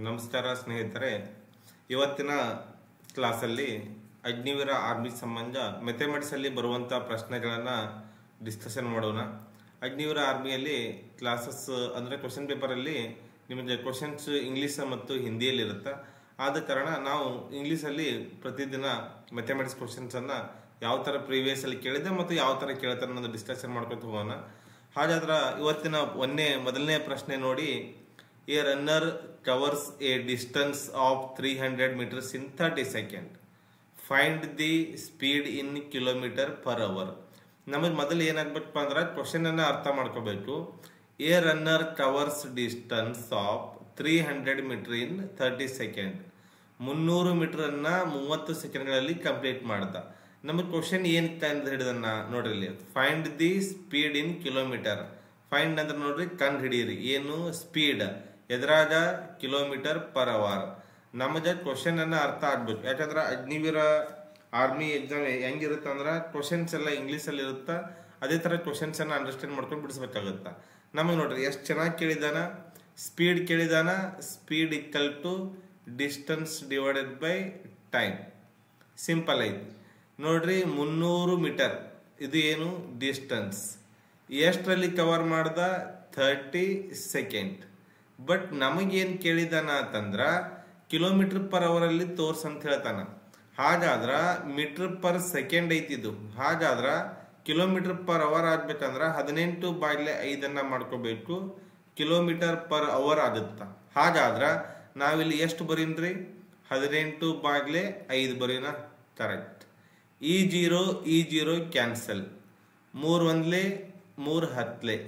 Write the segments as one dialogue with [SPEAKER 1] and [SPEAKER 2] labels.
[SPEAKER 1] ನಮಸ್ಕಾರ ಸ್ನೇಹಿತರೆ, ಇವತ್ತಿನ ಕ್ಲಾಸಲ್ಲಿ ಅಗ್ನಿವೀರ ಆರ್ಮಿ ಸಂಬಂಧ ಮ್ಯಾಥಮೆಟಿಕ್ಸಲ್ಲಿ ಬರುವಂಥ ಪ್ರಶ್ನೆಗಳನ್ನು ಡಿಸ್ಕಷನ್ ಮಾಡೋಣ. ಅಗ್ನಿವೀರ ಆರ್ಮಿಯಲ್ಲಿ ಕ್ಲಾಸಸ್ ಅಂದರೆ ಕ್ವಶನ್ ಪೇಪರಲ್ಲಿ ನಿಮಗೆ ಕ್ವಶನ್ಸ್ ಇಂಗ್ಲೀಷ್ ಮತ್ತು ಹಿಂದಿಯಲ್ಲಿ ಇರುತ್ತೆ. ಆದ ಕಾರಣ ನಾವು ಇಂಗ್ಲೀಷಲ್ಲಿ ಪ್ರತಿದಿನ ಮ್ಯಾಥಮೆಟಿಕ್ಸ್ ಕ್ವಶನ್ಸನ್ನು ಯಾವ ಥರ ಪ್ರೀವಿಯಸ್ಸಲ್ಲಿ ಕೇಳಿದೆ ಮತ್ತು ಯಾವ ಥರ ಕೇಳ್ತಾರೆ ಅನ್ನೋದು ಡಿಸ್ಕಷನ್ ಮಾಡ್ಕೊತ ಹೋಗೋಣ. ಹಾಗಾದ್ರೆ ಇವತ್ತಿನ ಮೊದಲನೇ ಪ್ರಶ್ನೆ ನೋಡಿ. A runner covers a distance of 300 meters in 30 seconds. Find the speed in kilometer per hour. ನಮಗೆ ಮೊದಲು ಏನಾಗಬೇಕಪ್ಪ ಅಂದ್ರೆ ಕ್ವಶನ್ ಅನ್ನ ಅರ್ಥ ಮಾಡ್ಕೋಬೇಕು. A runner covers distance of 300 meter in 30 second. 300 meter ಅನ್ನ 30 ಸೆಕೆಂಡ್ಗಳಲ್ಲಿ ಕಂಪ್ಲೀಟ್ ಮಾಡ್ದ. ನಮಗೆ ಕ್ವಶನ್ ಏನ್ ಕಂಡು ಹಿಡಿದನ್ನ ನೋಡ್ರಿ. Find the speed in kilometre. Find ಅಂದ್ರೆ ನೋಡ್ರಿ ಕಂಡು ಹಿಡೀರಿ. ಏನು ಸ್ಪೀಡ್ ಎದ್ರಾಗ ಕಿಲೋಮೀಟರ್ ಪರ್ ಅವರ್. ನಮಗೆ ಕ್ವಶನ್ ಅನ್ನ ಅರ್ಥ ಆಗ್ಬೇಕು. ಯಾಕಂದ್ರೆ ಅಗ್ನಿವೀರ ಆರ್ಮಿ ಎಕ್ಸಾಮ್ ಹೆಂಗಿರುತ್ತೆ ಅಂದ್ರೆ ಕ್ವಶನ್ಸ್ ಎಲ್ಲ ಇಂಗ್ಲೀಷ್ ಅಲ್ಲಿ ಇರುತ್ತೆ. ಅದೇ ತರ ಕ್ವಶನ್ಸ್ ಅನ್ನ ಅಂಡರ್ಸ್ಟ್ಯಾಂಡ್ ಮಾಡ್ಕೊಂಡು ಬಿಡಿಸ್ಬೇಕಾಗತ್ತ. ನಮಗೆ ನೋಡ್ರಿ ಎಷ್ಟು ಚೆನ್ನಾಗಿ ಕೇಳಿದಾನ. ಸ್ಪೀಡ್ ಕೇಳಿದಾನ. Speed equal to distance divided by time. Simple ಐತಿ ನೋಡ್ರಿ. 300 ಮೀಟರ್ ಇದು ಏನು ಡಿಸ್ಟನ್ಸ್. ಎಷ್ಟರಲ್ಲಿ ಕವರ್ ಮಾಡ್ದ 30 ಸೆಕೆಂಡ್. ಬಟ್ ನಮಗೇನು ಕೇಳಿದಾನ ಅಂತಂದ್ರ ಕಿಲೋಮೀಟರ್ ಪರ್ ಅವರ್ ಅಲ್ಲಿ ತೋರ್ಸ್ ಅಂತ ಹೇಳ್ತಾನ. ಹಾಗಾದ್ರ ಮೀಟರ್ ಪರ್ ಸೆಕೆಂಡ್ ಐತಿದು. ಹಾಗಾದ್ರ ಕಿಲೋಮೀಟರ್ ಪರ್ ಅವರ್ ಆಗ್ಬೇಕಂದ್ರ 18/5 ಮಾಡ್ಕೋಬೇಕು. ಕಿಲೋಮೀಟರ್ ಪರ್ ಅವರ್ ಆಗುತ್ತ. ಹಾಗಾದ್ರ ನಾವಿಲ್ಲಿ ಎಷ್ಟು ಬರೀನ್ರಿ 18/5 ಬರೀನ. ಕರೆಕ್ಟ್. ಈ ಜೀರೋ ಕ್ಯಾನ್ಸಲ್. 3 1 3 10.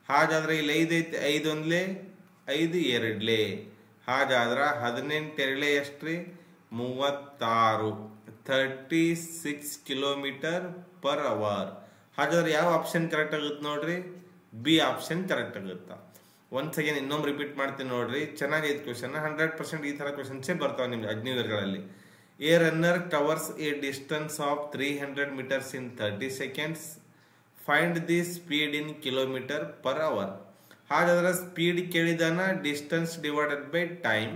[SPEAKER 1] ಹಾಗಾದ್ರೆ ಇಲ್ಲಿ 5 ಐತಿ. 5 1 5 2. ಹಾಗಾದ್ರೆ 18 2 ಎಷ್ಟ್ರಿ 36. 36 ಕಿಲೋಮೀಟರ್ ಪರ್ ಅವರ್. ಹಾಗಾದ್ರೆ ಯಾವ ಆಪ್ಷನ್ ಕರೆಕ್ಟ್ ಆಗುತ್ತೆ ನೋಡ್ರಿ. ಬಿ ಆಪ್ಷನ್ ಕರೆಕ್ಟ್ ಆಗುತ್ತಾ. ಒನ್ಸ್ ಅಗೇನ್ ಇನ್ನೊಮ್ಮೆ ರಿಪೀಟ್ ಮಾಡ್ತೀನಿ ನೋಡ್ರಿ. ಚೆನ್ನಾಗೈತೆ ಕ್ವಶನ್. 100% ಈ ತರ ಕ್ವಶನ್ಸೇ ಬರ್ತಾವ ನಿಮ್ಗೆ ಅಗ್ನಿವೀರ್ಗಳಲ್ಲಿ. A runner covers a distance of 300 metres in 30 seconds. Find the speed in kilometre per hour. ಹಾಗಾದ್ರೆ ಸ್ಪೀಡ್ ಕೇಳಿದಾನ. Distance divided by time.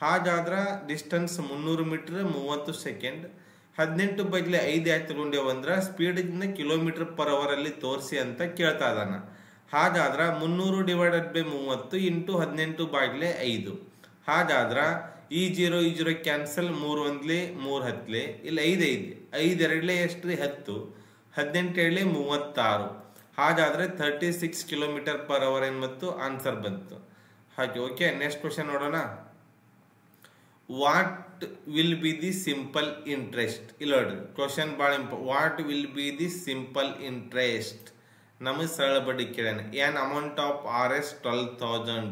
[SPEAKER 1] ಹಾಗಾದ್ರೆ ಡಿಸ್ಟನ್ಸ್ 300 ಮೀಟರ್ 30 ಸೆಕೆಂಡ್. 18/5 ಯಾಕೆ ತಗೊಂಡೇವಂದ್ರ ಸ್ಪೀಡ್ ಕಿಲೋಮೀಟರ್ ಪರ್ ಅವರ್ ಅಲ್ಲಿ ತೋರಿಸಿ ಅಂತ ಕೇಳ್ತಾ ಇದಾನ. ಹಾಗಾದ್ರ 300 ಡಿವೈಡೆಡ್ ಬೈ 30 ಇಂಟು 18/5. ಹಾಗಾದ್ರ ಈ ಜೀರೋ ಕ್ಯಾನ್ಸಲ್. 3 1 3 10. ಇಲ್ಲಿ 5 ಐತಿ. 5 2 ಎಷ್ಟ್ರಿ 10. 18 36. ಹಾಗಾದ್ರೆ 36 ಕಿಲೋಮೀಟರ್ ಪರ್ ಅವರ್ ಏನ್ ಮತ್ತು ಆನ್ಸರ್ ಬಂತು. ಹಾಗೆ ಓಕೆ. ನೆಕ್ಸ್ಟ್ ಕ್ವಶನ್ ನೋಡೋಣ. What will be the simple interest. ಇಲ್ಲ ನೋಡ್ರಿ ಕ್ವಶನ್ ಭಾಳ what will be the simple interest. ನಮಗೆ ಸರಳ ಬಡ್ಡಿ ಕೇಳೋಣ. An amount of RS 12,000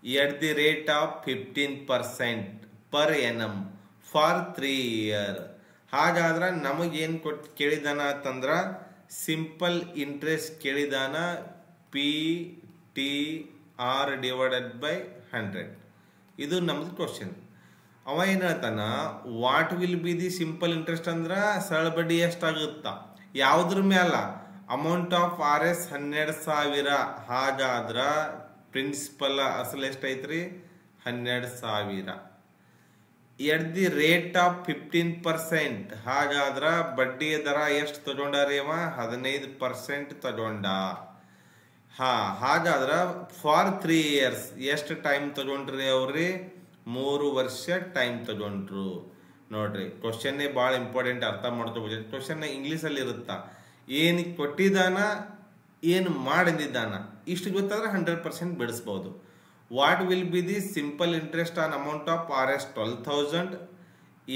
[SPEAKER 1] at the rate of 15% per annum for 3 years. ಹಾಗಾದ್ರೆ ನಮಗೇನು ಕೇಳಿದಾನ ಅಂತಂದ್ರ ಸಿಂಪಲ್ ಇಂಟ್ರೆಸ್ಟ್ ಕೇಳಿದಾನ. PTR divided by 100. ಇದು ನಮ್ದು ಕ್ವಶನ್. ಅವ ಏನ್ ಹೇಳ್ತಾನ what will be the simple interest ಅಂದ್ರ ಸರಳ ಬಡ್ಡಿ ಎಷ್ಟಾಗುತ್ತ ಯಾವ್ದ್ರ ಮ್ಯಾಲ. Amount of RS 12,000. ಹಾಗಾದ್ರ ಪ್ರಿನ್ಸಿಪಲ್ ಅಸಲ್ ಎಷ್ಟೈತ್ರಿ 12,000. At the rate of 15%. ಹಾಗಾದ್ರ ಬಡ್ಡಿಯ ದರ ಎಷ್ಟು ತಗೊಂಡಾರಿ ಅವ 15% ತಗೊಂಡ. ಹಾಗಾದ್ರ ಫಾರ್ 3 years ಎಷ್ಟು ಟೈಮ್ ತಗೊಂಡ್ರಿ ಅವ್ರಿ 3 ವರ್ಷ ಟೈಮ್ ತಗೊಂಡ್ರು. ನೋಡ್ರಿ ಕ್ವಶನ್ನೇ ಭಾಳ ಇಂಪಾರ್ಟೆಂಟ್. ಅರ್ಥ ಮಾಡ್ಕೋಬೇಕು. ಕ್ವಶನ್ ಇಂಗ್ಲೀಷ್ ಅಲ್ಲಿ ಇರುತ್ತಾ. ಏನ್ ಕೊಟ್ಟಿದ್ದಾನ ಏನು ಮಾಡಿದ್ದಾನ ಇಷ್ಟು ಗೊತ್ತಾದ್ರೆ 100% ಬಿಡಿಸ್ಬಹುದು. What will be the simple interest on amount of RS 12,000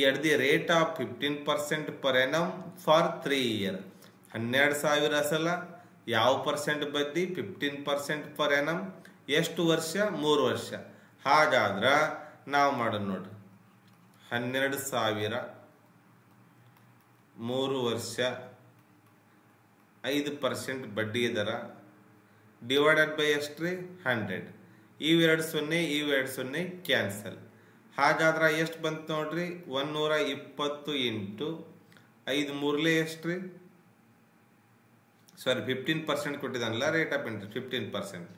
[SPEAKER 1] at the rate of 15% per annum for 3 years. 12,000 ಅಸಲ. ಯಾವ ಪರ್ಸೆಂಟ್ ಬಡ್ಡಿ 15% ಪರ್ annum. ಎಷ್ಟು ವರ್ಷ 3 ವರ್ಷ. ಹಾಗಾದ್ರ ನಾವು ಮಾಡೋಣ ನೋಡ್ರಿ. 12,000 3 ವರ್ಷ 5% ಬಡ್ಡಿ ದರ ಡಿವೈಡೆಡ್ ಬೈ ಎಷ್ಟ್ರಿ 100. ಇವೆರಡು 0 ಇವೆರಡು 0 ಕ್ಯಾನ್ಸಲ್. ಹಾಗಾದ್ರೆ ಎಷ್ಟು ಬಂತು ನೋಡ್ರಿ 120 ಇಂಟು 5 3 ಎಷ್ಟ್ರಿ ಸಾರಿ 15% ಕೊಟ್ಟಿದ್ದಾನಲ್ಲ ರೇಟ್ ಆಫ್ ಇಂಟ್ರೆಸ್ಟ್ 15%.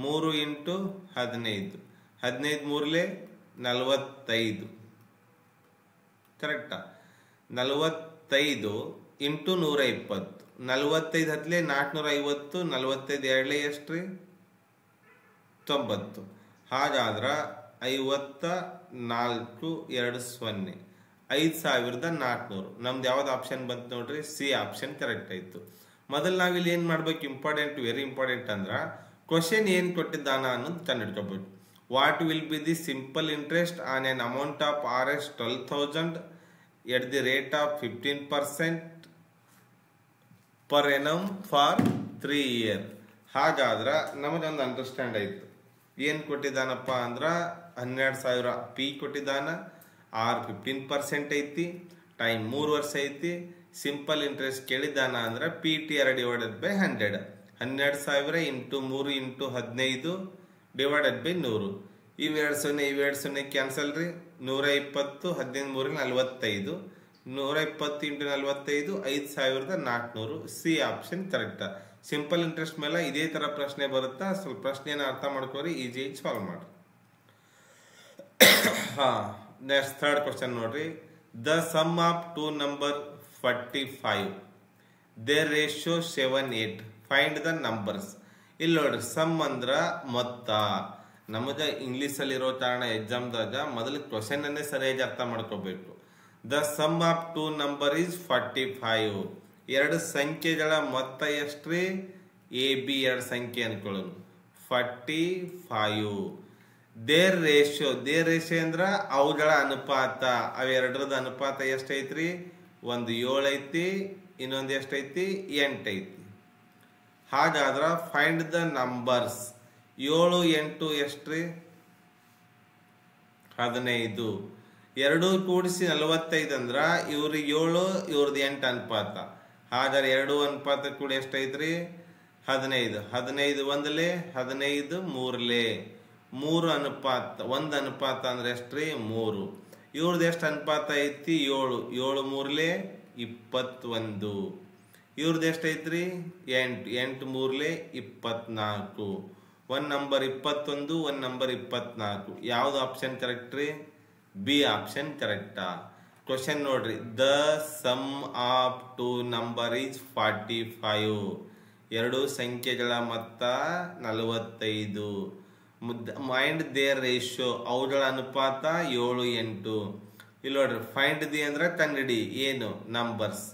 [SPEAKER 1] 3 ಇಂಟು 15, 15 ಮೂರಲೆ 45, ಕರೆಕ್ಟಾ? 45 ಇಂಟು 120, 45 ಹತ್ತಲೆ 450, 45 ಎರಡಲೆ ಎಷ್ಟ್ರಿ? 90. ಹಾಗಾದ್ರೆ 54 2 0 5400. ನಮ್ದು ಯಾವ್ದು ಆಪ್ಷನ್ ಬಂತು ನೋಡ್ರಿ? ಸಿ ಆಪ್ಷನ್ ಕರೆಕ್ಟ್ ಆಯ್ತು. ಮೊದಲು ನಾವಿಲ್ಲಿ ಏನ್ ಮಾಡ್ಬೇಕು? ಇಂಪಾರ್ಟೆಂಟ್, ವೆರಿ ಇಂಪಾರ್ಟೆಂಟ್ ಅಂದ್ರ ಕ್ವಶನ್ ಏನ್ ಕೊಟ್ಟಿದ್ದಾನ ಅನ್ನೋದು ಕಂಡುಹಿಡ್ಕೋಬೇಕು. What will be the simple interest on an amount of Rs 12,000 at the rate of 15% per annum for 3 years. ಹಾಗಾದ್ರ ನಮಗೊಂದು ಅಂಡರ್ಸ್ಟ್ಯಾಂಡ್ ಆಯ್ತು. ಏನ್ ಕೊಟ್ಟಿದ್ದಾನಪ್ಪ ಅಂದ್ರ 12,000 ಪಿ ಕೊಟ್ಟಿದ್ದಾನ, ಆರ್ 15% ಐತಿ, ಟೈಮ್ 3 ವರ್ಷ ಐತಿ. ಸಿಂಪಲ್ ಇಂಟ್ರೆಸ್ಟ್ ಕೇಳಿದ್ದಾನ ಅಂದ್ರ PTR divided by 100. 12,000 into 3 into 15 divided by 100. ಇವೆರಡು 0 ಕ್ಯಾನ್ಸಲ್ ರೀ. 120 15 3 45, 120 into 45 5400. C option correct. Simple interest ಮೇಲೆ ಇದೇ ತರ ಪ್ರಶ್ನೆ ಬರುತ್ತಾ? ಸ್ವಲ್ಪ ಪ್ರಶ್ನೆನ ಅರ್ಥ ಮಾಡ್ಕೋರಿ, ಈಜಿಯಾಗಿ ಸಾಲ್ವ್ ಮಾಡ್ರಿ. ನೆಕ್ಸ್ಟ್ ಥರ್ಡ್ ಕ್ವಶನ್ ನೋಡ್ರಿ. The sum of 2 number 45, their ratio 7-8, find the numbers. ಇಲ್ಲಿ ನೋಡ್ರಿ, ಸಮ್ ಅಂದ್ರ ಮೊತ್ತ. ನಮಗ ಇಂಗ್ಲಿಷ್ ಅಲ್ಲಿ ಇರೋ ಕಾರಣ ಎಕ್ಸಾಮ್ದಾಗ ಮೊದಲು ಕ್ವಶನ್ ಅನ್ನೇ ಸರಿಯಾಗಿ ಅರ್ಥ ಮಾಡ್ಕೋಬೇಕು. The sum of 2 number is 45. ಎರಡು ಸಂಖ್ಯೆಗಳ ಮೊತ್ತ ಎಷ್ಟ್ರಿ? ಎ ಬಿ ಎರಡು ಸಂಖ್ಯೆ ಅನ್ಕೊಳ್ಳೋಣ. 45. ದೇರ್ ರೇಷಿಯೋ ಅಂದ್ರ ಅವುಗಳ ಅನುಪಾತ. ಅವೆರಡರದ ಅನುಪಾತ ಎಷ್ಟೈತ್ರಿ? ಒಂದು 7 ಐತಿ, ಇನ್ನೊಂದು ಎಷ್ಟೈತಿ? 8 ಐತಿ. ಹಾಗಾದ್ರ ಫೈಂಡ್ ದ ನಂಬರ್ಸ್. 7 8 ಎಷ್ಟ್ರಿ? 15. ಎರಡು ಕೂಡಿಸಿ 45 ಅಂದ್ರ ಇವ್ರಿಗೆ 7 ಇವ್ರದ್ದು 8 ಅನುಪಾತ. ಹಾಗಾದ್ರೆ 2 ಅನುಪಾತ ಕೂಡ ಎಷ್ಟೈತ್ರಿ? 15. 15 ಒಂದಲೆ, 15 ಮೂರ್ಲೆ, 3 ಅನುಪಾತ. 1 ಅನುಪಾತ ಅಂದ್ರೆ ಎಷ್ಟ್ರಿ? 3. ಇವ್ರದ್ದು ಎಷ್ಟು ಅನುಪಾತ ಐತಿ? 7. 7 ಮೂರ್ಲೆ 21. ಇವ್ರದ್ದು ಎಷ್ಟೈತ್ರಿ? 8. 8 ಮೂರ್ಲೆ 24. 1 ನಂಬರ್ 21, 1 ನಂಬರ್ 24. ಯಾವ್ದು ಆಪ್ಷನ್ ಕರೆಕ್ಟ್ ರೀ? ಬಿ ಆಪ್ಷನ್ ಕರೆಕ್ಟಾ? ಕ್ವಶನ್ ನೋಡ್ರಿ. The sum of 2 number is 45. ಎರಡು ಸಂಖ್ಯೆಗಳ ಮೊತ್ತ 45. ಮೈಂಡ್ ದೇರ್ ರೇಷಿಯೋ, ಅವುಗಳ ಅನುಪಾತ 7 8. ಇಲ್ಲಿ ನೋಡ್ರಿ, ಫೈಂಡ್ ದಿ ಅಂದ್ರ ಕಂಡಿಡಿ ಏನು? ನಂಬರ್ಸ್.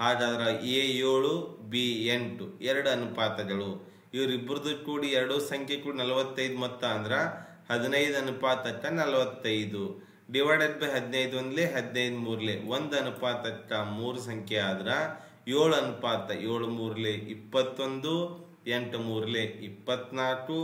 [SPEAKER 1] ಹಾಗಾದ್ರ ಎ 7 ಬಿ 8 ಎರಡು ಅನುಪಾತಗಳು. ಇವರಿಬ್ಬರದು ಕೂಡಿ ಎರಡು ಸಂಖ್ಯೆ ಕೂಡಿ 45 ಮೊತ್ತ ಅಂದ್ರ 15 ಅನುಪಾತಕ್ಕ 45 ಡಿವೈಡೆಡ್ ಬೈ 15 ಒಂದ್ಲೆ, 15 ಮೂರ್ಲೆ. 1 ಅನುಪಾತಕ್ಕ 3 ಸಂಖ್ಯೆ ಆದ್ರ 7 ಅನುಪಾತ. 7 ಮೂರ್ಲೆ 21, 8 ಮೂರ್ಲೆ 24,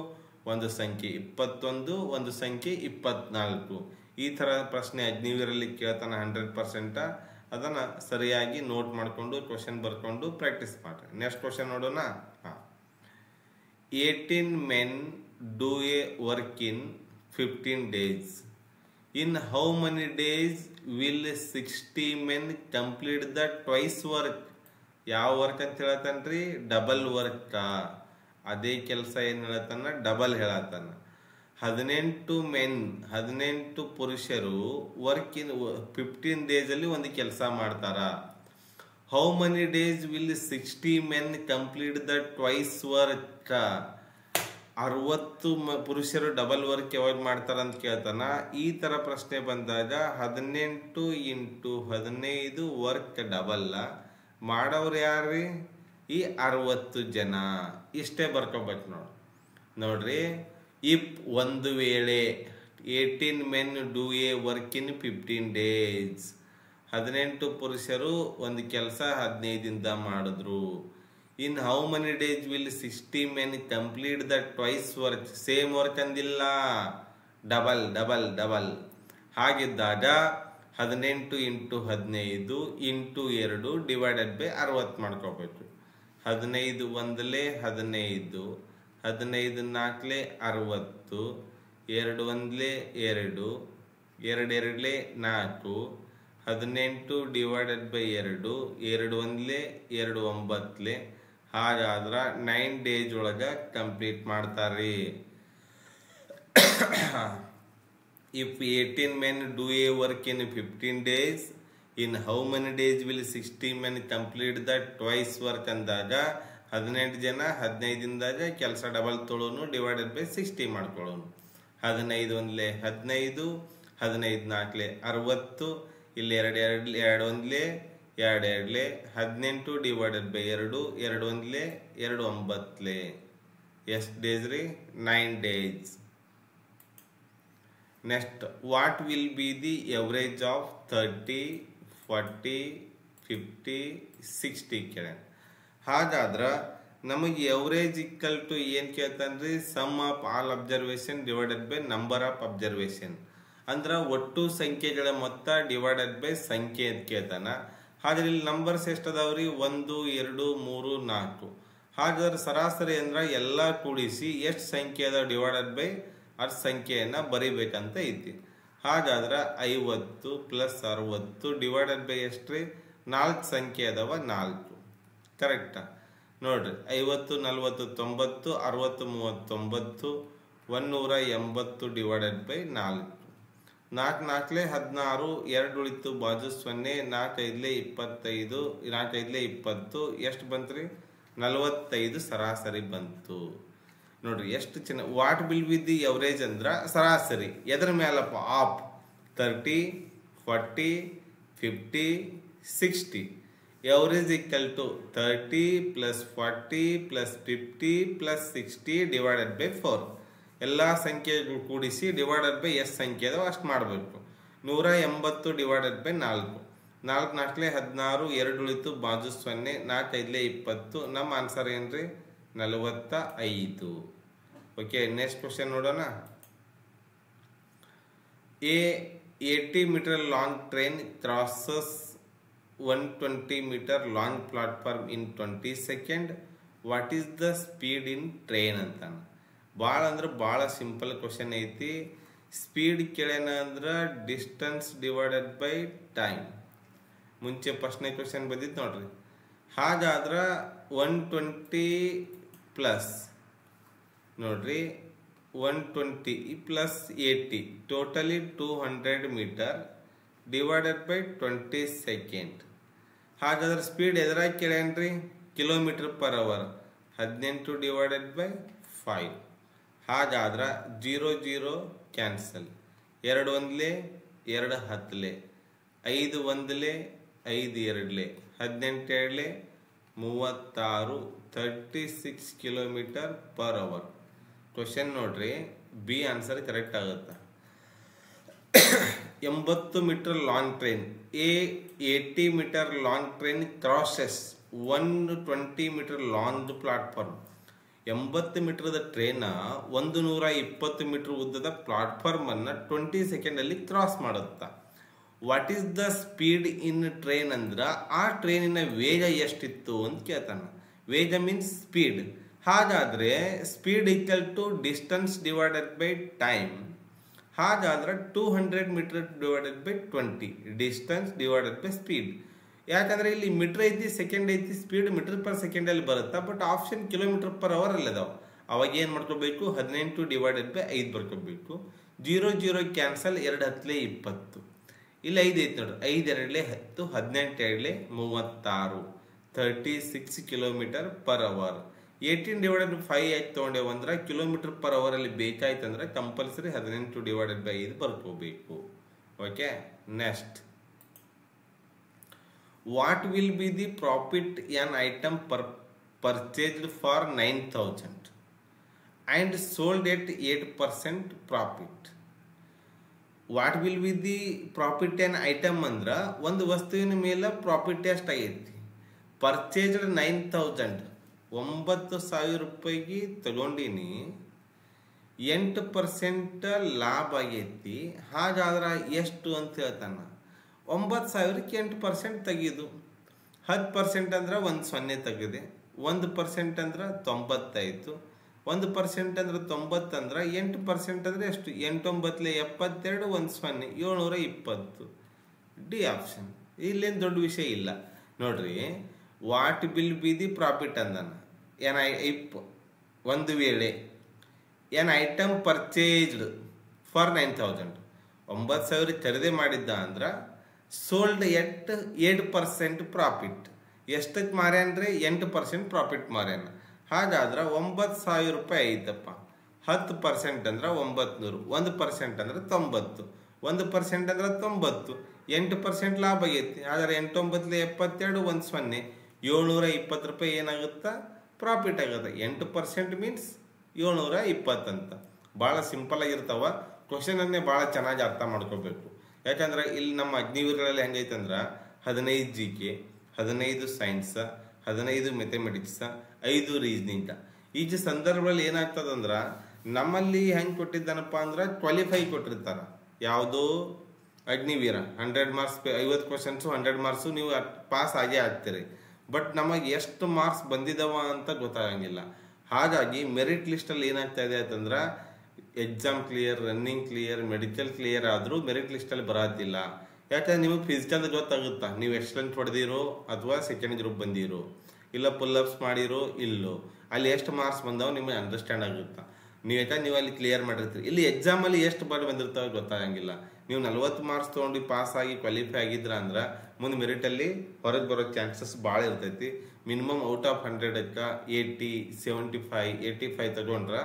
[SPEAKER 1] ಒಂದು ಸಂಖ್ಯೆ 21, ಒಂದು ಸಂಖ್ಯೆ 24. ಈ ತರ ಪ್ರಶ್ನೆ ಅಗ್ನಿವೀರಲ್ಲಿ ಕೇಳ್ತಾನ 100%. ಅದನ್ನ ಸರಿಯಾಗಿ ನೋಟ್ ಮಾಡ್ಕೊಂಡು ಕ್ವಶನ್ ಬರ್ಕೊಂಡು ಪ್ರಾಕ್ಟೀಸ್ ಮಾಡ್ರಿ. ನೆಕ್ಸ್ಟ್ ಕ್ವಶನ್ ನೋಡೋಣ. 18 men do a work in 15 days. In how many days will 60 men complete the twice work? ಯಾವ ವರ್ಕ್ ಅಂತ ಹೇಳತ್ತನ್ರಿ? Double work. ಅದೇ ಕೆಲಸ ಏನ್ ಹೇಳತ್ತಾನ? ಡಬಲ್ ಹೇಳತ್ತಾನ. 18 ಮೆನ್, 18 ಪುರುಷರು ವರ್ಕ್ ಇನ್ 15 ಡೇಸ್ ಅಲ್ಲಿ ಒಂದು ಕೆಲಸ ಮಾಡ್ತಾರ. How many days will 60 men complete the twice work? 60 ಪುರುಷರು ಡಬಲ್ ವರ್ಕ್ ಯಾವಾಗ ಮಾಡ್ತಾರ ಅಂತ ಕೇಳ್ತಾನ. ಈ ತರ ಪ್ರಶ್ನೆ ಬಂದಾಗ 18 ಇಂಟು 15 ವರ್ಕ್ ಡಬಲ್. ಮಾಡೋರು ಯಾರ್ರಿ? ಈ 60 ಜನ. ಇಷ್ಟೇ ಬರ್ಕೋಬೇಕು ನೋಡ್ರಿ. ಇಫ್ ಒಂದು ವೇಳೆ 18 men do a work in 15 days, 18 ಪುರುಷರು ಒಂದು ಕೆಲಸ 15 ದಿನದ ಮಾಡಿದ್ರು. In how many days will 60 men complete the twice work? Same work ಅಂದಿಲ್ಲ, ಡಬಲ್ ಡಬಲ್ ಡಬಲ್. ಹಾಗಿದ್ದಾಗ 18 ಇಂಟು 15 ಇಂಟು 2 ಡಿವೈಡೆಡ್ ಬೈ 60 ಮಾಡ್ಕೋಬೇಕು. 15 ಒಂದಲೆ 15, 15 ನಾಲ್ಕಲೆ 60, 2 ಒಂದಲೆ 2, 2 ಎರಡ್ಲೆ 4, 18 ಡಿವೈಡೆಡ್ ಬೈ 2, 2 ಒಂದಲೆ 2 9. ಹಾಗಾದ್ರ 9 ಡೇಸ್ ಒಳಗ ಕಂಪ್ಲೀಟ್ ಮಾಡ್ತಾರ್ರಿ. if 18 men do a work in 15 days, in how many days will 60 men complete the twice work ಅಂದಾಗ 18 ಜನ 15 ದಿನದಾಗ ಕೆಲಸ double ತೊಳೋನು divided by 60 ಮಾಡ್ಕೊಳ್ಳೋನು. 15 ಒಂದ್ಲೆ 15, 15 ನಾಲ್ಕಲೆ 60, ಇಲ್ಲಿ 2 ಒಂದ್ಲೆ 2 ಎರಡ್ಲೆ 18 ಡಿವೈಡೆಡ್ ಬೈ 2, 2 ಒಂದ್ಲೆ 2 9ಲೆ ಎಷ್ಟು ಡೇಸ್ ರೀ? 9 days. Next, what will be the average of 30, 40, 50, 60 ಕೇಳ. ಹಾಗಾದ್ರೆ ನಮಗೆ ಎವರೇಜ್ ಈಕ್ವಲ್ ಟು ಏನು ಕೇಳ್ತಾನ್ರಿ? Sum of all observation divided by number of observation. ಅಂದ್ರೆ ಒಟ್ಟು ಸಂಖ್ಯೆಗಳ ಮೊತ್ತ ಡಿವೈಡೆಡ್ ಬೈ ಸಂಖ್ಯೆ ಅಂತ ಕೇಳ್ತಾನ. ಹಾಗಾದ್ರೆ ಇಲ್ಲಿ ನಂಬರ್ಸ್ ಎಷ್ಟು ಅದಾವ್ರಿ? 1, 2, 3, 4. ಹಾಗಾದ್ರೆ ಸರಾಸರಿ ಅಂದ್ರೆ ಎಲ್ಲ ಕೂಡಿಸಿ ಎಷ್ಟು ಸಂಖ್ಯೆ ಅದಾವ ಡಿವೈಡೆಡ್ ಬೈ ಅಷ್ಟು ಸಂಖ್ಯೆಯನ್ನ ಬರಿಬೇಕಂತ ಐತಿ. ಹಾಗಾದ್ರೆ 50 ಪ್ಲಸ್ 60 ಡಿವೈಡೆಡ್ ಬೈ ಎಷ್ಟ್ರಿ? 4 ಸಂಖ್ಯೆ ಅದಾವ, 4. ಕರೆಕ್ಟಾ? ನೋಡ್ರಿ, 50, 40, 90, 60, 39, 180 ಡಿವೈಡೆಡ್ ಬೈ 4. 4 ನಾಲ್ಕಲೆ 16, 2 ಉಳಿತು ಬಾಜು 0, 4 5ಲೆ 25, 4 5ಲೆ 20, ಎಷ್ಟು ಬಂತ್ರಿ? 45 ಸರಾಸರಿ ಬಂತು. ನೋಡ್ರಿ ಎಷ್ಟು ಚೆನ್ನಾಗಿ. What will be the average ಅಂದ್ರ ಸರಾಸರಿ ಎದ್ರ ಮೇಲಪ್ಪ? Of 30, 40, 50, 60. Average equal to 30 plus 40 plus 50 plus 60 divided by 4. ಎಲ್ಲ ಸಂಖ್ಯೆಗಳು ಕೂಡಿಸಿ ಡಿವೈಡೆಡ್ ಬೈ ಎಷ್ಟು ಸಂಖ್ಯೆ ಅದಾವ ಅಷ್ಟು ಮಾಡಬೇಕು. 180 ಡಿವೈಡೆಡ್ ಬೈ 4. 4 ನಾಲ್ಕಲೆ 16, 2 ಉಳಿತು ಬಾಜು 0, 4 5ಲೆ 20. ನಮ್ಮ ಆನ್ಸರ್ ಏನ್ರಿ? 45. ಓಕೆ, ನೆಕ್ಸ್ಟ್ ಕ್ವಶನ್ ನೋಡೋಣ. A 80 meter long train crosses 120 meter long platform in 20 seconds. What is the speed in train ಅಂತಾನ. ಭಾಳ ಅಂದ್ರೆ ಭಾಳ ಸಿಂಪಲ್ ಕ್ವಶನ್ ಐತಿ. ಸ್ಪೀಡ್ ಕೇಳೇನ ಅಂದ್ರೆ ಡಿಸ್ಟೆನ್ಸ್ ಡಿವೈಡೆಡ್ ಬೈ ಟೈಮ್. ಮುಂಚೆ ಫಸ್ಟ್ನೇ ಕ್ವಶನ್ ಬಂದಿತ್ತು ನೋಡ್ರಿ. ಹಾಗಾದ್ರೆ 120 ಪ್ಲಸ್ ನೋಡ್ರಿ 120 plus 80 totally 200 metre divided by 20 second. ಹಾಗಾದ್ರೆ ಸ್ಪೀಡ್ ಎದ್ರಾಗ ಕೇಳೇನ್ರಿ? Kilometre per hour. 18 divided by 5. ಹಾಗಾದ್ರೆ 0 0 ಕ್ಯಾನ್ಸಲ್. 2 ಒಂದ್ಲೆ 2 10ಲೆ 5 ಒಂದ್ಲೆ 5 ಎರಡ್ಲೆ 18 ಎರಡ್ಲೆ 36, 36 ಕಿಲೋಮೀಟರ್ ಪರ್ ಅವರ್. ಕ್ವಶನ್ ನೋಡ್ರಿ, ಬಿ ಆನ್ಸರ್ ಕರೆಕ್ಟ್ ಆಗುತ್ತೆ. 80 metre long train. A 80 metre long train crosses 120 metre long platform. 80 ಮೀಟರ್ದ ಟ್ರೈನ್ 120 ಮೀಟರ್ ಉದ್ದದ ಪ್ಲಾಟ್ಫಾರ್ಮ್ ಅನ್ನ 20 ಸೆಕೆಂಡ್ ಅಲ್ಲಿ ಕ್ರಾಸ್ ಮಾಡುತ್ತ. What is the speed in train ಅಂದ್ರ ಆ ಟ್ರೈನಿನ ವೇಗ ಎಷ್ಟಿತ್ತು ಅಂತ ಕೇಳ್ತಾನ. ವೇಗ ಮೀನ್ಸ್ ಸ್ಪೀಡ್. ಹಾಗಾದ್ರೆ speed equal to distance divided by time. ಹಾಗಾದ್ರೆ 200 metre divided by 20 distance divided by speed. ಯಾಕಂದ್ರೆ ಇಲ್ಲಿ ಮೀಟರ್ ಐತಿ, ಸೆಕೆಂಡ್ ಐತಿ, ಸ್ಪೀಡ್ ಮೀಟರ್ ಪರ್ ಸೆಕೆಂಡ್ ಅಲ್ಲಿ ಬರುತ್ತಾ. But option kilometre per hour ಅಲ್ಲಿ ಅದಾವ. ಅವಾಗ ಏನ್ ಮಾಡ್ಕೋಬೇಕು? 18 ಡಿವೈಡೆಡ್ ಬೈ 5 ಬರ್ಕೋಬೇಕು. 0 0 ಕ್ಯಾನ್ಸಲ್. 2 10ಲೆ 20. ಇಲ್ಲಿ 5 ಐತಿ ನೋಡ್ರಿ. 5 ಎರಡ್ಲೆ 10, 18 ಎರಡ್ಲೆ 36, 36 kilometre per hour. 18 divided by 5 ಆಯ್ತು ತೊಗೊಂಡೇವು ಅಂದ್ರೆ ಕಿಲೋಮೀಟರ್ ಪರ್ ಅವರ್ ಅಲ್ಲಿ ಬೇಕಾಯ್ತಂದ್ರೆ ಕಂಪಲ್ಸರಿ 18 ಡಿವೈಡೆಡ್ ಬೈ 5 ಬರ್ಕೋಬೇಕು. Okay, next. What will be the profit an item purchased for 9,000 and sold at 8% profit? What will be the profit an item ಅಂದ್ರ ಒಂದು ವಸ್ತುವಿನ ಮೇಲೆ ಪ್ರಾಫಿಟ್ ಎಷ್ಟಾಗೈತಿ? ಪರ್ಚೇಸ್ಡ್ 9,000, 9,000 ರೂಪಾಯಿಗೆ ತಗೊಂಡಿನಿ, 8% ಲಾಭ ಆಗೈತಿ. ಹಾಗಾದ್ರೆ ಎಷ್ಟು ಅಂತ ಹೇಳ್ತಾನ. 9,000ಕ್ಕೆ 8% ತೆಗೆದು 10% ಅಂದ್ರೆ 1 0 ತೆಗೆದೆ. 1% ಅಂದ್ರೆ 90 ಆಯ್ತು. 1% ಅಂದ್ರೆ 90 ಅಂದ್ರೆ 8% ಅಂದ್ರೆ ಎಷ್ಟು? 8 9ಲೆ 72, 1 0 720. D option. ಇಲ್ಲೇನು ದೊಡ್ಡ ವಿಷಯ ಇಲ್ಲ ನೋಡ್ರಿ. What will be the profit ಅಂದನ. ಒಂದು ವೇಳೆ ಎನ್ ಐಟಮ್ ಪರ್ಚೇಸ್ಡ್ ಫಾರ್ 9,000 9,000 ಖರೀದಿ ಮಾಡಿದ್ದ ಅಂದ್ರೆ ಸೋಲ್ಡ್ ಎಟ್ 8% ಪ್ರಾಫಿಟ್. ಎಷ್ಟಕ್ಕೆ ಮಾರ್ಯಾನ್ರಿ? 8% ಪ್ರಾಫಿಟ್ ಮಾರ್ಯಾನ. ಹಾಗಾದ್ರೆ 9,000 ರೂಪಾಯಿ ಐತಪ್ಪ. 10% ಅಂದ್ರೆ 900, 1% ಅಂದ್ರೆ 90, 1% ಅಂದ್ರೆ 90, 8% ಲಾಭ ಆಗೈತಿ. ಆದರೆ 8 9 72, 1 0, 720 ರೂಪಾಯಿ ಏನಾಗುತ್ತಾ? ಪ್ರಾಫಿಟ್ ಆಗುತ್ತೆ. 8% ಮೀನ್ಸ್ 720 ಅಂತ. ಭಾಳ ಸಿಂಪಲ್ ಆಗಿರ್ತಾವ. ಕ್ವಶನ್ ಅನ್ನೇ ಭಾಳ ಚೆನ್ನಾಗಿ ಅರ್ಥ ಮಾಡ್ಕೋಬೇಕು. ಯಾಕಂದ್ರೆ ಇಲ್ಲಿ ನಮ್ಮ ಅಗ್ನಿವೀರಗಳಲ್ಲಿ ಹೆಂಗೈತೆ ಅಂದ್ರೆ 15 GK, 15 ಸೈನ್ಸ್, 15 ಮೆಥಮೆಟಿಕ್ಸ್, 5 ರೀಸನಿಂಗ್. ಈ ಸಂದರ್ಭದಲ್ಲಿ ಏನಾಗ್ತದಂದ್ರೆ ನಮ್ಮಲ್ಲಿ ಹೆಂಗೆ ಕೊಟ್ಟಿದ್ದಾನಪ್ಪ ಅಂದ್ರೆ ಕ್ವಾಲಿಫೈ ಕೊಟ್ಟಿರ್ತಾರ. ಯಾವುದೋ ಅಗ್ನಿವೀರ 100 ಮಾರ್ಕ್ಸ್, 50 ಕ್ವಶನ್ಸು 100 ಮಾರ್ಕ್ಸು ನೀವು ಪಾಸ್ ಆಗೇ ಆಗ್ತೀರಿ. ಬಟ್ ನಮಗೆ ಎಷ್ಟು ಮಾರ್ಕ್ಸ್ ಬಂದಿದವ ಅಂತ ಗೊತ್ತಾಗಂಗಿಲ್ಲ. ಹಾಗಾಗಿ ಮೆರಿಟ್ ಲಿಸ್ಟಲ್ಲಿ ಏನಾಗ್ತಾ ಇದೆ ಅಂತಂದ್ರೆ exam clear, running clear, medical clear ಆದರೂ ಮೆರಿಟ್ ಲಿಸ್ಟಲ್ಲಿ ಬರತ್ತಿಲ್ಲ. ಯಾಕಂದ್ರೆ ನಿಮಗೆ ಫಿಸಿಕಲ್ ಗೊತ್ತಾಗುತ್ತಾ ನೀವು ಎಕ್ಸಲೆಂಟ್ ಹೊಡೆದಿರೋ ಅಥವಾ ಸೆಕೆಂಡ್ ಗ್ರೂಪ್ ಬಂದಿರೋ, ಇಲ್ಲ ಪುಲ್-ಅಪ್ಸ್ ಮಾಡಿರೋ ಇಲ್ಲೋ, ಅಲ್ಲಿ ಎಷ್ಟು ಮಾರ್ಕ್ಸ್ ಬಂದಾವ ನಿಮಗೆ ಅಂಡರ್ಸ್ಟ್ಯಾಂಡ್ ಆಗುತ್ತಾ. ನೀವು ಅಲ್ಲಿ ಕ್ಲಿಯರ್ ಮಾಡಿರ್ತೀರಿ. ಇಲ್ಲಿ ಎಕ್ಸಾಮಲ್ಲಿ ಎಷ್ಟು ಬಂದಿರ್ತಾವೆ ಗೊತ್ತಾಗಂಗಿಲ್ಲ. ನೀವು 40 ಮಾರ್ಕ್ಸ್ ತೊಗೊಂಡು ಪಾಸ್ ಆಗಿ ಕ್ವಾಲಿಫೈ ಆಗಿದ್ರ ಅಂದ್ರೆ ಮುಂದೆ ಮೆರಿಟಲ್ಲಿ ಹೊರಗೆ ಬರೋ ಚಾನ್ಸಸ್ ಭಾಳ ಇರ್ತೈತಿ. ಮಿನಿಮಮ್ ಔಟ್ ಆಫ್ 100ಕ್ಕೆ 80, 75, 85 ತಗೊಂಡ್ರೆ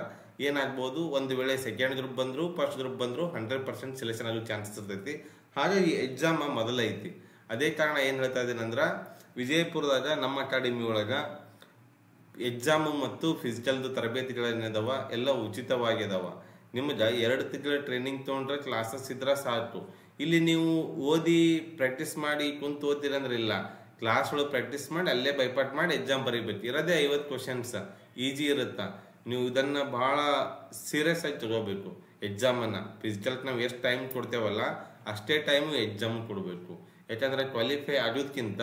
[SPEAKER 1] ಏನಾಗ್ಬೋದು, ಒಂದು ವೇಳೆ ಸೆಕೆಂಡ್ ಗ್ರೂಪ್ ಬಂದ್ರು ಫಸ್ಟ್ ಗ್ರೂಪ್ ಬಂದ್ರು 100% ಸೆಲೆಕ್ಷನ್ ಆಗೋ ಚಾನ್ಸಸ್ ಇರ್ತೈತಿ. ಹಾಗಾಗಿ ಎಕ್ಸಾಮ್ ಮೊದಲೈತಿ. ಅದೇ ಕಾರಣ ಏನು ಹೇಳ್ತಾ ಇದ್ದೀನಿ ಅಂದ್ರೆ ವಿಜಯಪುರದಾಗ ನಮ್ಮ ಅಕಾಡೆಮಿ ಒಳಗೆ ಎಕ್ಸಾಮು ಮತ್ತು ಫಿಸಿಕಲ್ದು ತರಬೇತಿಗಳೇನಿದಾವ ಎಲ್ಲ ಉಚಿತವಾಗಿದಾವ. ನಿಮ್ಗೆ 2 ತಿಂಗಳ ಟ್ರೈನಿಂಗ್ ತೊಗೊಂಡ್ರೆ ಕ್ಲಾಸಸ್ ಇದ್ರೆ ಸಾಕು. ಇಲ್ಲಿ ನೀವು ಓದಿ ಪ್ರಾಕ್ಟೀಸ್ ಮಾಡಿ ಕುಂತು ಓದ್ತೀರಂದ್ರೆ ಇಲ್ಲ, ಕ್ಲಾಸ್ ಒಳಗೆ ಪ್ರಾಕ್ಟೀಸ್ ಮಾಡಿ ಅಲ್ಲೇ ಬೈಪಾಟ್ ಮಾಡಿ ಎಕ್ಸಾಮ್ ಬರೀಬೇಕು. ಇರೋದೇ 50 ಕ್ವಶನ್ಸ್, ಈಜಿ ಇರುತ್ತಾ. ನೀವು ಇದನ್ನು ಭಾಳ ಸೀರಿಯಸ್ ಆಗಿ ತಗೋಬೇಕು. ಎಕ್ಸಾಮನ್ನು ಫಿಸಿಕಲ್ಗೆ ನಾವು ಎಷ್ಟು ಟೈಮ್ ಕೊಡ್ತೇವಲ್ಲ ಅಷ್ಟೇ ಟೈಮು ಎಕ್ಸಾಮ್ ಕೊಡಬೇಕು. ಯಾಕಂದರೆ ಕ್ವಾಲಿಫೈ ಆಗೋದಕ್ಕಿಂತ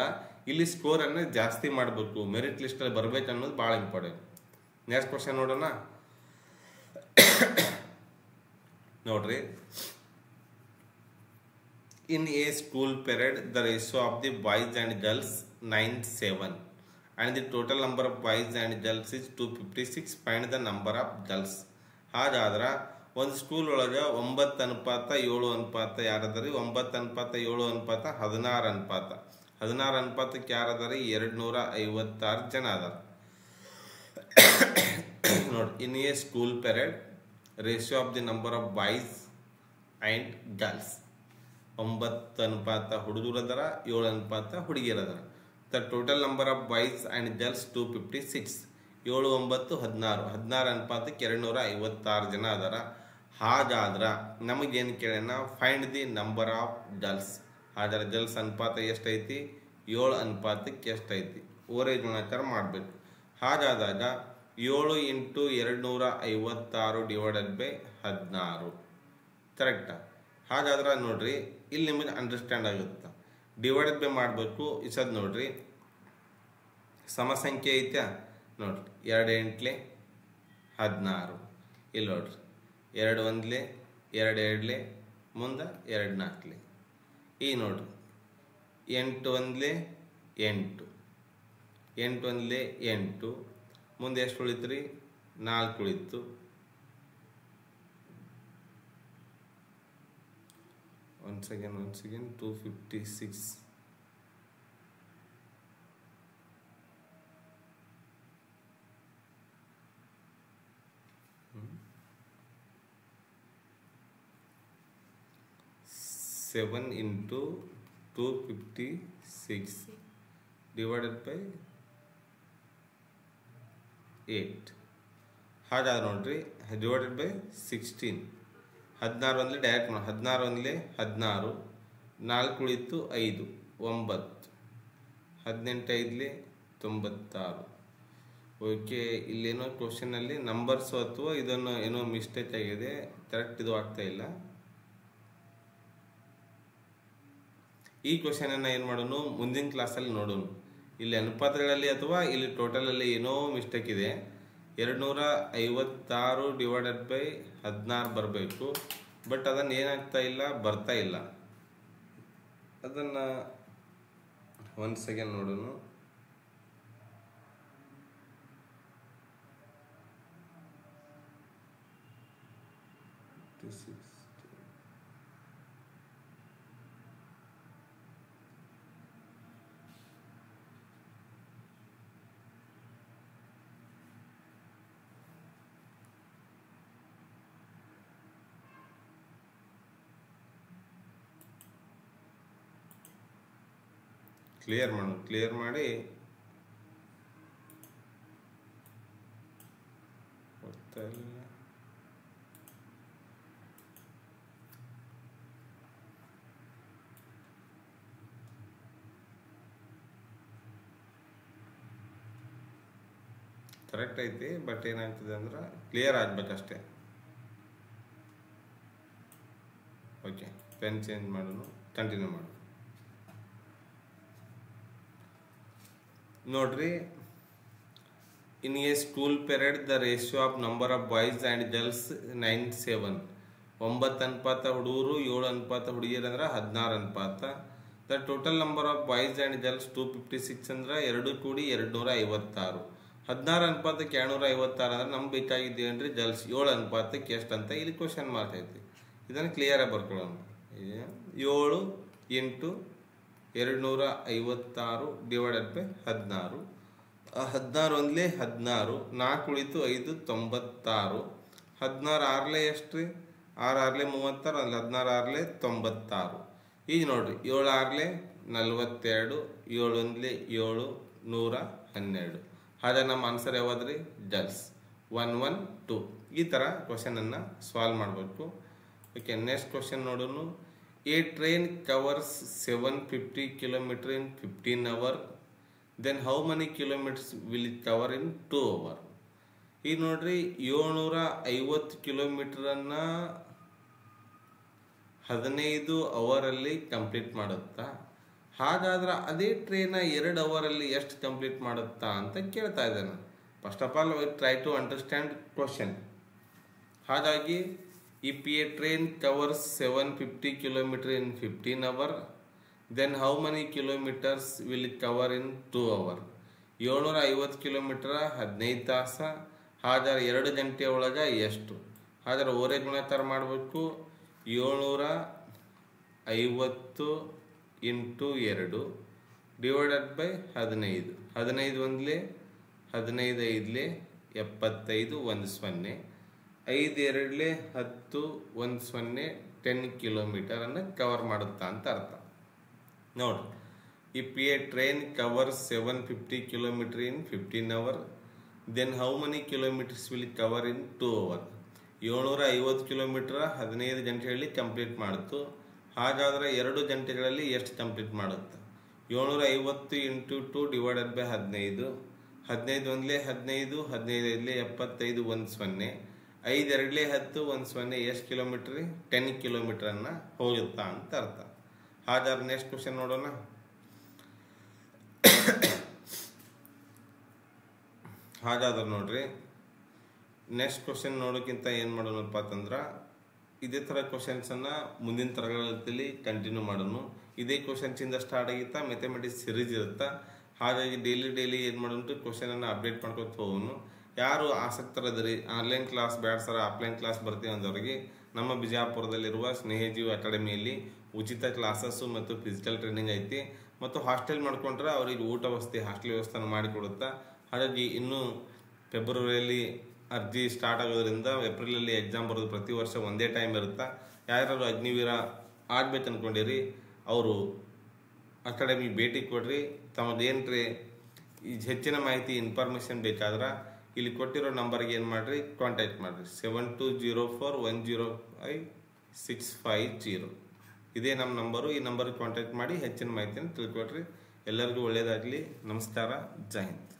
[SPEAKER 1] ಇಲ್ಲಿ ಸ್ಕೋರನ್ನು ಜಾಸ್ತಿ ಮಾಡಬೇಕು, ಮೆರಿಟ್ ಲಿಸ್ಟಲ್ಲಿ ಬರಬೇಕು ಅನ್ನೋದು ಭಾಳ ಇಂಪಾರ್ಟೆಂಟ್. ನೆಕ್ಸ್ಟ್ ಕ್ವಶನ್ ನೋಡೋಣ. ನೋಡ್ರಿ, in a school parade the ratio of the boys and girls 9:7 and the total number of boys and girls is 256. Find the number of girls. ಹಾಗಾದ್ರೆ ಒಂದು ಸ್ಕೂಲ್ ಒಳಗೆ 9:7 ಅನುಪಾತ ಯಾರದರಿ? 9:7 ಅನುಪಾತ 16 ಅನುಪಾತ. 16 ಅನುಪಾತಕ್ಕೆ ಯಾರದಾರಿ? 256 ಜನ ಅದಾರ. ನೋಡಿ, in a school parade ratio of the number of boys and girls 9 ಅನುಪಾತ ಹುಡುಗರು ಅದಾರ, 7 ಅನುಪಾತ ಹುಡುಗಿಯರು ಅದಾರ. The total number of boys and girls 256. 7 9 16, 16 ಅನುಪಾತಕ್ಕೆ 256 ಜನ ಅದಾರ. ಹಾಗಾದ್ರೆ ನಮಗೇನು ಕೇಳೋಣ? Find the number of girls. ಹಾಗಾದ್ರೆ ಗರ್ಲ್ಸ್ ಅನುಪಾತ ಎಷ್ಟೈತಿ? 7 ಅನುಪಾತಕ್ಕೆ ಎಷ್ಟೈತಿ? ಓರೇಜ್ ಗುಣಾಕಾರ ಮಾಡಬೇಕು. ಹಾಗಾದಾಗ 7 × 256 ಡಿವೈಡೆಡ್ ಬೈ 16 ಕರೆಕ್ಟಾ? ಹಾಗಾದ್ರೆ ನೋಡ್ರಿ, ಇಲ್ಲಿ ನಿಮಗೆ ಅಂಡರ್ಸ್ಟ್ಯಾಂಡ್ ಆಗುತ್ತೆ. ಡಿವೈಡೆಡ್ ಬೈ ಮಾಡಬೇಕು. ಇಸದ್ ನೋಡ್ರಿ, ಸಮಸಂಖ್ಯೆ ಐತ್ಯಾ? ನೋಡ್ರಿ, 2 8 16. ಇಲ್ಲಿ ನೋಡ್ರಿ, 2 1 2 2 ಮುಂದೆ 2 4. ಈಗ ನೋಡ್ರಿ, 8 1 8, 8 1 8, ಮುಂದೆ ಎಷ್ಟು ಉಳಿತು ರೀ? 4 ಉಳಿತು. once again 256. Seven into 256 divided by 8. ಹಾಗಾದ್ರೆ ನೋಡ್ರಿ, ಡಿವೈಡೆಡ್ ಬೈ 16. 16 1 ಡೈರೆಕ್ಟ್ ಮಾಡಿ. 16 1 16, 4 ಉಳಿತು 5 9, 18 5 96. ಓಕೆ, ಇಲ್ಲೇನೋ ಕ್ವಶನಲ್ಲಿ ನಂಬರ್ಸು ಅಥವಾ ಇದನ್ನು ಏನೋ ಮಿಸ್ಟೇಕ್ ಆಗಿದೆ, ಕರೆಕ್ಟ್ ಇದು ಆಗ್ತಾ ಇಲ್ಲ. ಈ ಕ್ವಶನನ್ನು ಏನು ಮಾಡೋಣ, ಮುಂದಿನ ಕ್ಲಾಸಲ್ಲಿ ನೋಡೋಣ. ಇಲ್ಲಿ ಅನುಪಾತಗಳಲ್ಲಿ ಅಥವಾ ಇಲ್ಲಿ ಟೋಟಲಲ್ಲಿ ಏನೋ ಮಿಸ್ಟೇಕ್ ಇದೆ. 256 ಡಿವೈಡೆಡ್ ಬೈ 16 ಬರಬೇಕು. ಬಟ್ ಅದನ್ನು ಏನಾಗ್ತಾ ಇಲ್ಲ, ಬರ್ತಾ ಇಲ್ಲ. ಅದನ್ನು ಒಂದು ಸೆಕೆಂಡ್ ನೋಡೋಣ. ಕ್ಲಿಯರ್ ಮಾಡಿ ಕರೆಕ್ಟ್ ಐತಿ, ಬಟ್ ಏನಾಗ್ತದೆ ಅಂದ್ರೆ ಕ್ಲಿಯರ್ ಆಗ್ಬೇಕಷ್ಟೇ. ಓಕೆ, ಪೆನ್ ಚೇಂಜ್ ಮಾಡೋಣ, ಕಂಟಿನ್ಯೂ ಮಾಡೋಣ. ನೋಡ್ರಿ, in a school period the ratio of number of boys and girls 9:7. 9 ಅನುಪಾತ ಹುಡುಗರು 7 ಅನುಪಾತ ಹುಡುಗಿಯರು ಅಂದ್ರೆ 16 ಅನುಪಾತ. The total number of boys and girls 256 ಅಂದ್ರೆ 2 ಕೂಡಿ 256. 16 ಅನುಪಾತಕ್ಕೆ 256 ಅಂದ್ರೆ ನಮ್ಗೆ ಬೇಕಾಗಿದ್ದೇನ್ರಿ ಗರ್ಲ್ಸ್ 7 ಅನುಪಾತಕ್ಕೆ ಎಷ್ಟು ಅಂತ ಇಲ್ಲಿ ಕ್ವಶನ್ ಮಾರ್ಕ್ ಐತಿ. ಇದನ್ನು ಕ್ಲಿಯರಾಗಿ ಬರ್ಕೊಳ್ಳೋಣ. 7 ಇಂಟು 256 ಡಿವೈಡೆಡ್ ಬೈ 16. 16 ಒಂದ್ಲೆ 16, 4 ಉಳಿತು 5 96. 16 ಆರ್ಲೆ ಎಷ್ಟು ರೀ? 6 ಆರ್ಲೆ 36, ಅಲ್ಲಿ 16 ಆರ್ಲೆ 96. ಈಗ ನೋಡ್ರಿ, 7 ಆರ್ಲೆ 42, 7 ಒಂದ್ಲೆ 7, 112. ಹಾಗೆ ನಮ್ಮ ಆನ್ಸರ್ ಯಾವ್ದ್ರಿ? ಗರ್ಲ್ಸ್ 112. ಈ ಥರ ಕ್ವಶನನ್ನು ಸಾಲ್ವ್ ಮಾಡಬೇಕು. ಓಕೆ, ನೆಕ್ಸ್ಟ್ ಕ್ವಶನ್ ನೋಡೋಣ. A train covers 750 kilometre in 15 hours. Then how many kilometres will it cover in 2 hours? ಈಗ ನೋಡ್ರಿ, 750 ಕಿಲೋಮೀಟರನ್ನು 15 ಅವರಲ್ಲಿ ಕಂಪ್ಲೀಟ್ ಮಾಡುತ್ತಾ? ಹಾಗಾದ್ರೆ ಅದೇ ಟ್ರೈನ 2 ಅವರಲ್ಲಿ ಎಷ್ಟು ಕಂಪ್ಲೀಟ್ ಮಾಡುತ್ತಾ ಅಂತ ಕೇಳ್ತಾ ಇದ್ದಾನೆ. First of all try to understand question. ಹಾಗಾಗಿ if a train covers 750 kilometre in 15 hours, then how many kilometres will cover in 2 hours? 750 kilometre 15 ತಾಸು. ಹಾಗಾದ್ರೆ 2 ಗಂಟೆ ಒಳಗೆ ಎಷ್ಟು? ಹಾಗಾದ್ರೆ ಓರೆ ಗುಣಾಕಾರ ಮಾಡಬೇಕು. 750 ಇಂಟು 2 ಡಿವೈಡೆಡ್ ಬೈ 15. 15 ಒಂದ್ಲೆ 15, 5ಲೆ 75, 1 0. 5 2ಲೆ 10, 1 0, 10 ಕಿಲೋಮೀಟರನ್ನು ಕವರ್ ಮಾಡುತ್ತಾ ಅಂತ ಅರ್ಥ. ನೋಡ್ರಿ, if a train covers 750 kilometre in 15 hours, then how many kilometres will cover in 2 hours? 750 kilometre 15 ಗಂಟೆಗಳಲ್ಲಿ ಕಂಪ್ಲೀಟ್ ಮಾಡಿತು. ಹಾಗಾದರೆ 2 ಗಂಟೆಗಳಲ್ಲಿ ಎಷ್ಟು ಕಂಪ್ಲೀಟ್ ಮಾಡುತ್ತೆ? 750 ಇಂಟು 2 ಡಿವೈಡೆಡ್ ಬೈ 15. 15 ಒಂದ್ಲೆ 15, 15 5ಲೆ 75, 1 0. 5 2ಲೆ 10, 1 0. ಎಷ್ಟು ಕಿಲೋಮೀಟ್ರ್? 10 ಕಿಲೋಮೀಟರನ್ನು ಹೋಗುತ್ತಾ ಅಂತ ಅರ್ಥ. ಹಾಗಾದ್ರೆ ನೆಕ್ಸ್ಟ್ ಕ್ವಶನ್ ನೋಡೋಣ. ಹಾಗಾದ್ರೆ ನೋಡ್ರಿ, ನೆಕ್ಸ್ಟ್ ಕ್ವಶನ್ ನೋಡೋಕ್ಕಿಂತ ಏನು ಮಾಡೋಣಪ್ಪ ಅಂತಂದ್ರೆ, ಇದೇ ಥರ ಕ್ವಶನ್ಸನ್ನು ಮುಂದಿನ ತರಗತಿಯಲ್ಲಿ ಕಂಟಿನ್ಯೂ ಮಾಡೋಣ. ಇದೇ ಕ್ವಶನ್ಸಿಂದ ಸ್ಟಾರ್ಟ್ ಆಗಿತ್ತಾ ಮೆಥಮೆಟಿಕ್ಸ್ ಸಿರೀಸ್ ಇರುತ್ತಾ. ಹಾಗಾಗಿ ಡೈಲಿ ಏನು ಮಾಡೋಣ, ಕ್ವಶನನ್ನು ಅಪ್ಡೇಟ್ ಮಾಡ್ಕೊತ ಹೋಗೋಣ. ಯಾರು ಆಸಕ್ತರದ್ರಿ ಆನ್ಲೈನ್ ಕ್ಲಾಸ್ ಬೇಡ ಸರ್ ಆಫ್ಲೈನ್ ಕ್ಲಾಸ್ ಬರ್ತೀವಿ ಅಂದವರಿಗೆ ನಮ್ಮ ಬಿಜಾಪುರದಲ್ಲಿರುವ ಸ್ನೇಹಜೀವಿ ಅಕಾಡೆಮಿಯಲ್ಲಿ ಉಚಿತ ಕ್ಲಾಸಸ್ಸು ಮತ್ತು ಫಿಸಿಕಲ್ ಟ್ರೈನಿಂಗ್ ಐತಿ. ಮತ್ತು ಹಾಸ್ಟೆಲ್ ಮಾಡ್ಕೊಂಡ್ರೆ ಅವ್ರಿಗೆ ಊಟ ವ್ಯವಸ್ಥೆ, ಹಾಸ್ಟೆಲ್ ವ್ಯವಸ್ಥೆ ಮಾಡಿಕೊಡುತ್ತಾ. ಹಾಗಾಗಿ ಇನ್ನೂ ಫೆಬ್ರವರಿಯಲ್ಲಿ ಅರ್ಜಿ ಸ್ಟಾರ್ಟ್ ಆಗೋದ್ರಿಂದ ಏಪ್ರಿಲಲ್ಲಿ ಎಕ್ಸಾಮ್ ಬರೋದು ಪ್ರತಿ ವರ್ಷ ಒಂದೇ ಟೈಮ್ ಇರುತ್ತೆ. ಯಾರು ಅಗ್ನಿವೀರ ಆಗ್ಬೇಕು ಅಂದ್ಕೊಂಡಿರಿ ಅವರು ಅಕಾಡೆಮಿ ಭೇಟಿ ಕೊಡ್ರಿ. ತಮ್ಮದೇನ್ರಿ ಹೆಚ್ಚಿನ ಮಾಹಿತಿ ಇನ್ಫಾರ್ಮೇಷನ್ ಬೇಕಾದ್ರೆ ಇಲ್ಲಿ ಕೊಟ್ಟಿರೋ ನಂಬರ್ಗೆ ಏನು ಮಾಡಿರಿ, ಕಾಂಟ್ಯಾಕ್ಟ್ ಮಾಡಿರಿ. 7204105650 ಇದೇ ನಮ್ಮ ನಂಬರು. ಈ ನಂಬರ್ಗೆ ಕಾಂಟ್ಯಾಕ್ಟ್ ಮಾಡಿ ಹೆಚ್ಚಿನ ಮಾಹಿತಿಯನ್ನು ತಿಳ್ಕೊಡ್ರಿ. ಎಲ್ಲರಿಗೂ ಒಳ್ಳೆಯದಾಗಲಿ. ನಮಸ್ಕಾರ. ಜೈ ಹಿಂದ್.